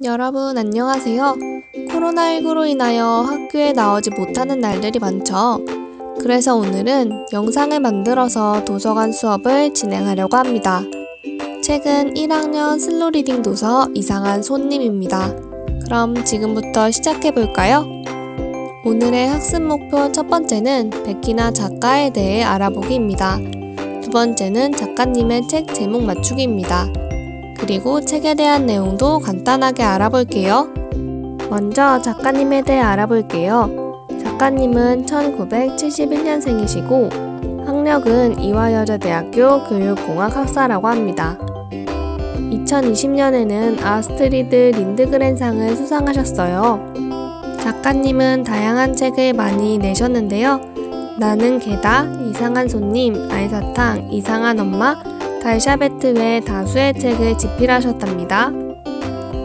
여러분 안녕하세요. 코로나19로 인하여 학교에 나오지 못하는 날들이 많죠. 그래서 오늘은 영상을 만들어서 도서관 수업을 진행하려고 합니다. 책은 1학년 슬로리딩 도서 이상한 손님입니다. 그럼 지금부터 시작해볼까요? 오늘의 학습 목표 첫 번째는 백기나 작가에 대해 알아보기입니다. 두 번째는 작가님의 책 제목 맞추기입니다. 그리고 책에 대한 내용도 간단하게 알아볼게요. 먼저 작가님에 대해 알아볼게요. 작가님은 1971년생이시고 학력은 이화여자대학교 교육공학 학사라고 합니다. 2020년에는 아스트리드 린드그렌상을 수상하셨어요. 작가님은 다양한 책을 많이 내셨는데요. 나는 개다, 이상한 손님, 알사탕, 이상한 엄마, 달샤베트 외 다수의 책을 집필하셨답니다.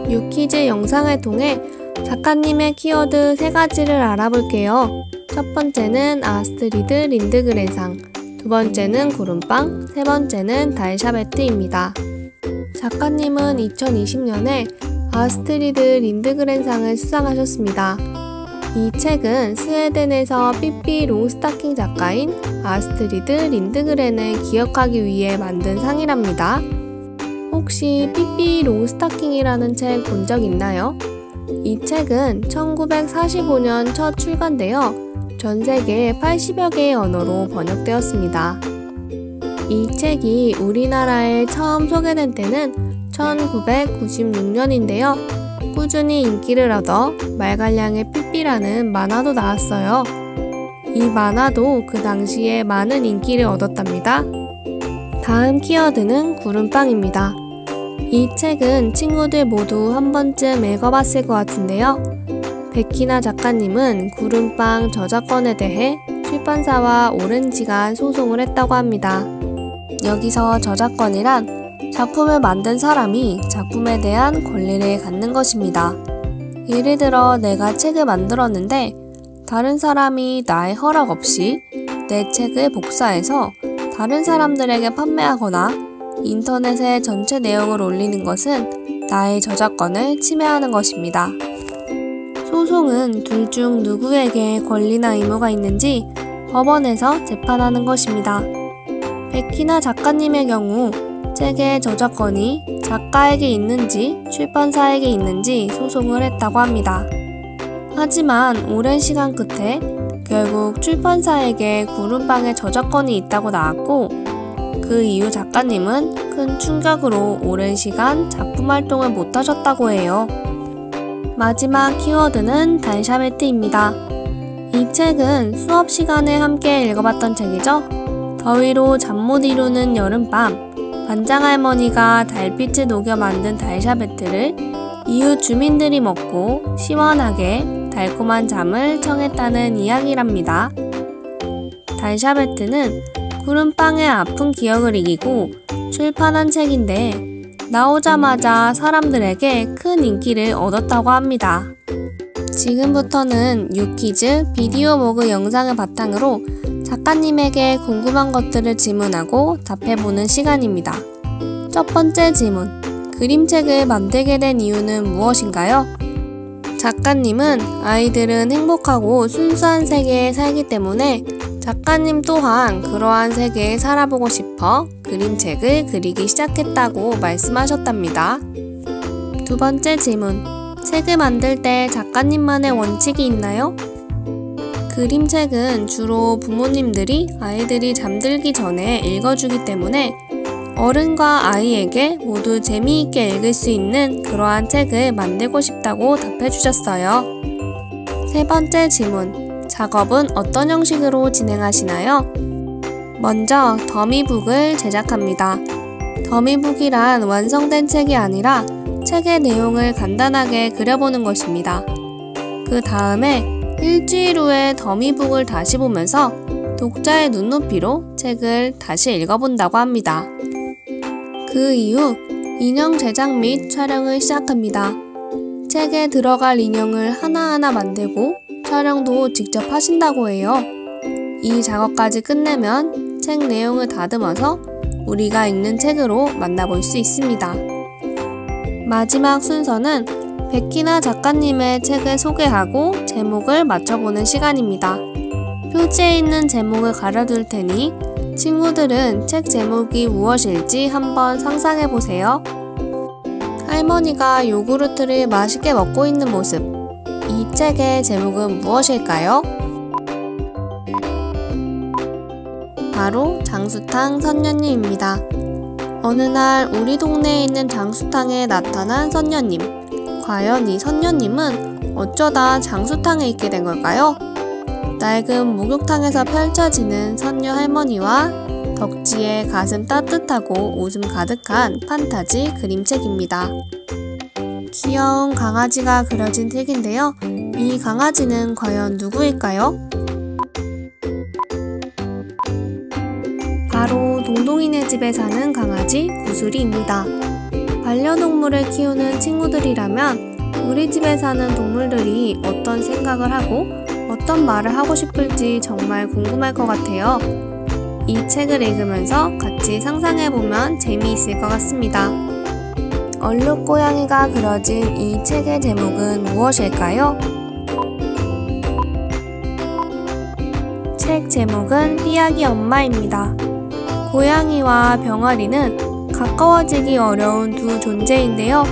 유퀴즈 영상을 통해 작가님의 키워드 3가지를 알아볼게요. 첫 번째는 아스트리드 린드그렌상, 두 번째는 구름빵, 세 번째는 달샤베트입니다. 작가님은 2020년에 아스트리드 린드그렌상을 수상하셨습니다. 이 책은 스웨덴에서 삐삐 롱스타킹 작가인 아스트리드 린드그렌을 기억하기 위해 만든 상이랍니다. 혹시 삐삐 롱스타킹이라는 책 본 적 있나요? 이 책은 1945년 첫 출간되어 전 세계 80여 개의 언어로 번역되었습니다. 이 책이 우리나라에 처음 소개된 때는 1996년인데요. 꾸준히 인기를 얻어 말갈량의 삐삐라는 만화도 나왔어요. 이 만화도 그 당시에 많은 인기를 얻었답니다. 다음 키워드는 구름빵입니다. 이 책은 친구들 모두 한 번쯤 읽어봤을 것 같은데요. 백희나 작가님은 구름빵 저작권에 대해 출판사와 오랜 시간 소송을 했다고 합니다. 여기서 저작권이란 작품을 만든 사람이 작품에 대한 권리를 갖는 것입니다. 예를 들어 내가 책을 만들었는데 다른 사람이 나의 허락 없이 내 책을 복사해서 다른 사람들에게 판매하거나 인터넷에 전체 내용을 올리는 것은 나의 저작권을 침해하는 것입니다. 소송은 둘 중 누구에게 권리나 의무가 있는지 법원에서 재판하는 것입니다. 백희나 작가님의 경우 책의 저작권이 작가에게 있는지 출판사에게 있는지 소송을 했다고 합니다. 하지만 오랜 시간 끝에 결국 출판사에게 구름빵의 저작권이 있다고 나왔고 그 이후 작가님은 큰 충격으로 오랜 시간 작품 활동을 못하셨다고 해요. 마지막 키워드는 달샤베트입니다. 이 책은 수업 시간에 함께 읽어봤던 책이죠. 더위로 잠 못 이루는 여름밤 반장할머니가 달빛을 녹여 만든 달샤베트를 이웃 주민들이 먹고 시원하게 달콤한 잠을 청했다는 이야기랍니다. 달샤베트는 구름빵의 아픈 기억을 이기고 출판한 책인데 나오자마자 사람들에게 큰 인기를 얻었다고 합니다. 지금부터는 유퀴즈 비디오 모그 영상을 바탕으로 작가님에게 궁금한 것들을 질문하고 답해보는 시간입니다. 첫 번째 질문, 그림책을 만들게 된 이유는 무엇인가요? 작가님은 아이들은 행복하고 순수한 세계에 살기 때문에 작가님 또한 그러한 세계에 살아보고 싶어 그림책을 그리기 시작했다고 말씀하셨답니다. 두 번째 질문, 책을 만들 때 작가님만의 원칙이 있나요? 그림책은 주로 부모님들이 아이들이 잠들기 전에 읽어주기 때문에 어른과 아이에게 모두 재미있게 읽을 수 있는 그러한 책을 만들고 싶다고 답해주셨어요. 세 번째 질문, 작업은 어떤 형식으로 진행하시나요? 먼저 더미북을 제작합니다. 더미북이란 완성된 책이 아니라 책의 내용을 간단하게 그려보는 것입니다. 그 다음에 일주일 후에 더미북을 다시 보면서 독자의 눈높이로 책을 다시 읽어본다고 합니다. 그 이후 인형 제작 및 촬영을 시작합니다. 책에 들어갈 인형을 하나하나 만들고 촬영도 직접 하신다고 해요. 이 작업까지 끝내면 책 내용을 다듬어서 우리가 읽는 책으로 만나볼 수 있습니다. 마지막 순서는 백희나 작가님의 책을 소개하고 제목을 맞춰보는 시간입니다. 표지에 있는 제목을 가려둘 테니 친구들은 책 제목이 무엇일지 한번 상상해보세요. 할머니가 요구르트를 맛있게 먹고 있는 모습. 이 책의 제목은 무엇일까요? 바로 장수탕 선녀님입니다. 어느 날 우리 동네에 있는 장수탕에 나타난 선녀님. 과연 이 선녀님은 어쩌다 장수탕에 있게 된 걸까요? 낡은 목욕탕에서 펼쳐지는 선녀 할머니와 덕지의 가슴 따뜻하고 웃음 가득한 판타지 그림책입니다. 귀여운 강아지가 그려진 책인데요. 이 강아지는 과연 누구일까요? 바로 동동이네 집에 사는 강아지 구슬이입니다. 반려동물을 키우는 친구들이라면 우리 집에 사는 동물들이 어떤 생각을 하고 어떤 말을 하고 싶을지 정말 궁금할 것 같아요. 이 책을 읽으면서 같이 상상해보면 재미있을 것 같습니다. 얼룩고양이가 그려진 이 책의 제목은 무엇일까요? 책 제목은 삐약이 엄마입니다. 고양이와 병아리는 가까워지기 어려운 두 존재인데요.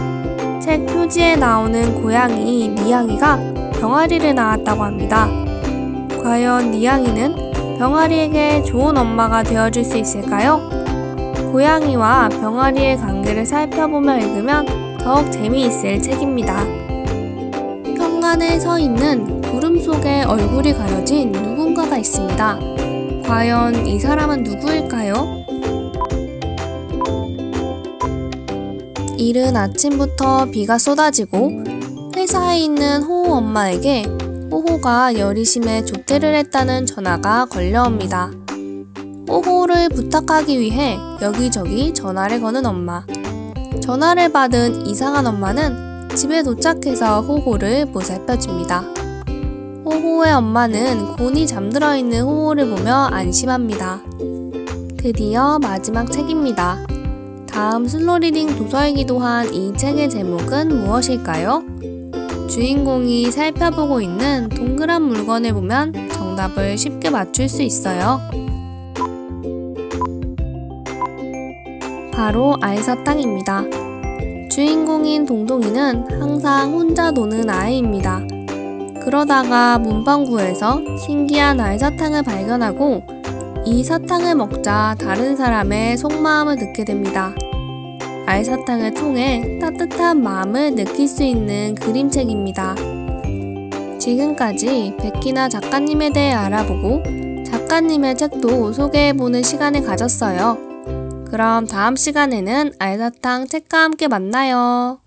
책 표지에 나오는 고양이 니양이가 병아리를 낳았다고 합니다. 과연 니양이는 병아리에게 좋은 엄마가 되어줄 수 있을까요? 고양이와 병아리의 관계를 살펴보며 읽으면 더욱 재미있을 책입니다. 현관에 서 있는 구름 속에 얼굴이 가려진 누군가가 있습니다. 과연 이 사람은 누구일까요? 이른 아침부터 비가 쏟아지고 회사에 있는 호호 엄마에게 호호가 열이 심해 조퇴를 했다는 전화가 걸려옵니다. 호호를 부탁하기 위해 여기저기 전화를 거는 엄마. 전화를 받은 이상한 엄마는 집에 도착해서 호호를 보살펴줍니다. 호호의 엄마는 곤히 잠들어 있는 호호를 보며 안심합니다. 드디어 마지막 책입니다. 다음 슬로리딩 도서이기도 한 이 책의 제목은 무엇일까요? 주인공이 살펴보고 있는 동그란 물건을 보면 정답을 쉽게 맞출 수 있어요. 바로 알사탕입니다. 주인공인 동동이는 항상 혼자 노는 아이입니다. 그러다가 문방구에서 신기한 알사탕을 발견하고 이 사탕을 먹자 다른 사람의 속마음을 듣게 됩니다. 알사탕을 통해 따뜻한 마음을 느낄 수 있는 그림책입니다. 지금까지 백희나 작가님에 대해 알아보고 작가님의 책도 소개해보는 시간을 가졌어요. 그럼 다음 시간에는 알사탕 책과 함께 만나요.